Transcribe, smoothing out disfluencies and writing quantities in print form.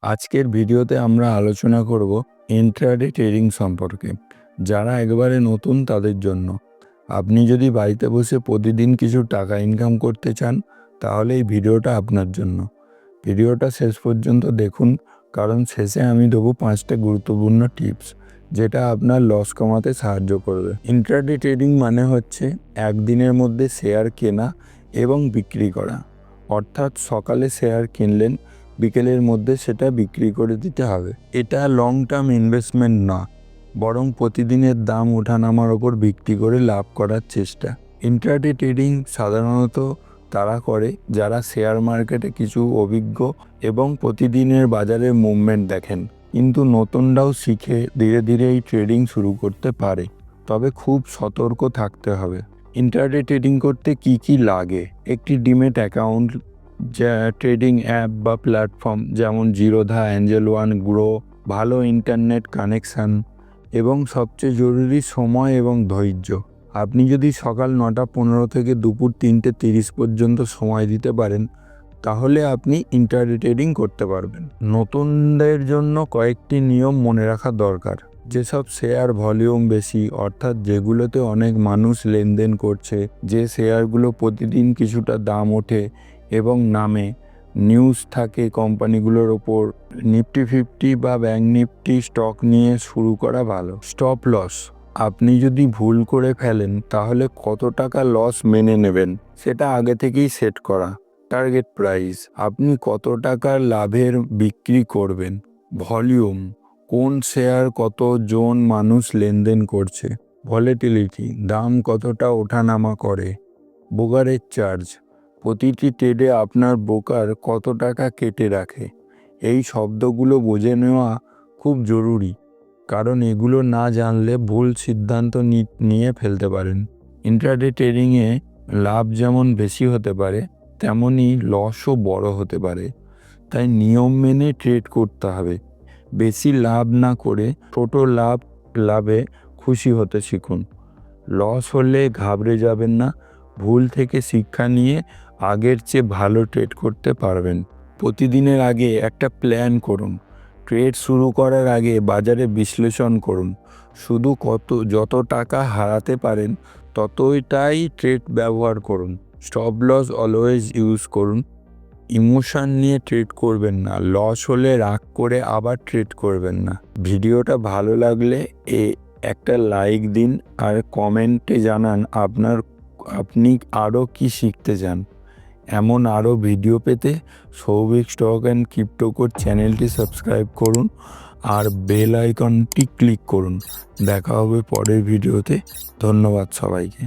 আজকের ভিডিওতে আমরা আলোচনা করব ইন্ট্রাডে ট্রেডিং সম্পর্কে। যারা একেবারে নতুন তাদের জন্য। আপনি যদি বাড়িতে বসে প্রতিদিন কিছু টাকা ইনকাম করতে চান তাহলে এই ভিডিওটা আপনার জন্য। ভিডিওটা শেষ পর্যন্ত দেখুন, কারণ শেষে আমি দেবো 5টা গুরুত্বপূর্ণ টিপস যেটা আপনার লস কমাতে সাহায্য করবে। ইন্ট্রাডে ট্রেডিং মানে হচ্ছে একদিনের মধ্যে শেয়ার কেনা এবং বিক্রি করা। অর্থাৎ সকালে শেয়ার কিনলেন, বিকেলের মধ্যে সেটা বিক্রি করে দিতে হবে। এটা লং টার্ম ইনভেস্টমেন্ট না, বরং প্রতিদিনের দাম ওঠানামার ওপর ভিত্তি করে লাভ করার চেষ্টা। ইন্ট্রাডে ট্রেডিং সাধারণত তারা করে যারা শেয়ার মার্কেটে কিছু অভিজ্ঞ এবং প্রতিদিনের বাজারের মুভমেন্ট দেখেন। কিন্তু নতুনরাও শিখে ধীরে ধীরে এই ট্রেডিং শুরু করতে পারে, তবে খুব সতর্ক থাকতে হবে। ইন্ট্রাডে ট্রেডিং করতে কি কি লাগে? একটি ডিমেট অ্যাকাউন্ট, যা ট্রেডিং অ্যাপ বা প্ল্যাটফর্ম যেমন জিরোধা, অ্যাঞ্জেল ওয়ান, গ্রো, ভালো ইন্টারনেট কানেকশান এবং সবচেয়ে জরুরি সময় এবং ধৈর্য। আপনি যদি সকাল 9:15 থেকে দুপুর 3:30 পর্যন্ত সময় দিতে পারেন তাহলে আপনি ইন্ট্রাডে ট্রেডিং করতে পারবেন। নতুনদের জন্য কয়েকটি নিয়ম মনে রাখা দরকার। যেসব শেয়ার ভলিউম বেশি, অর্থাৎ যেগুলোতে অনেক মানুষ লেনদেন করছে, যে শেয়ারগুলো প্রতিদিন কিছুটা দাম ওঠে এবং নামে, নিউজ থাকে কোম্পানিগুলোর ওপর, নিফটি 50 বা ব্যাঙ্ক নিফটি স্টক নিয়ে শুরু করা ভালো। স্টপ লস, আপনি যদি ভুল করে ফেলেন তাহলে কত টাকা লস মেনে নেবেন সেটা আগে থেকেই সেট করা। টার্গেট প্রাইস, আপনি কত টাকার লাভের বিক্রি করবেন। ভলিউম, কোন শেয়ার কতজন মানুষ লেনদেন করছে। ভলেটিলিটি, দাম কতটা ওঠানামা করে। ব্রোকারেজ চার্জ, প্রতিটি ট্রেডে আপনার ব্রোকার কত টাকা কেটে রাখে। এই শব্দগুলো বুঝে নেওয়া খুব জরুরি, কারণ এগুলো না জানলে ভুল সিদ্ধান্ত নিয়ে ফেলতে পারেন। ইন্ট্রাডে ট্রেডিংয়ে লাভ যেমন বেশি হতে পারে তেমনই লসও বড় হতে পারে, তাই নিয়ম মেনে ট্রেড করতে হবে। বেশি লাভ না করে ছোট লাভে খুশি হতে শিখুন। লস হলে ঘাবড়ে যাবেন না, ভুল থেকে শিক্ষা নিয়ে আগের চেয়ে ভালো ট্রেড করতে পারবেন। প্রতিদিনের আগে একটা প্ল্যান করুন। ট্রেড শুরু করার আগে বাজারে বিশ্লেষণ করুন। শুধু যত টাকা হারাতে পারেন ততটাই ট্রেড ব্যবহার করুন। স্টপ লস অলওয়েজ ইউজ করুন। ইমোশন নিয়ে ট্রেড করবেন না, লস হলে রাগ করে আবার ট্রেড করবেন না। ভিডিওটা ভালো লাগলে একটা লাইক দিন আর কমেন্টে জানান আপনি আরও কি শিখতে চান। এমন আরও ভিডিও পেতে Souvik stock and crypto code চ্যানেলটি সাবস্ক্রাইব করুন আর বেল আইকনটি ক্লিক করুন। দেখা হবে পরের ভিডিওতে। ধন্যবাদ সবাইকে।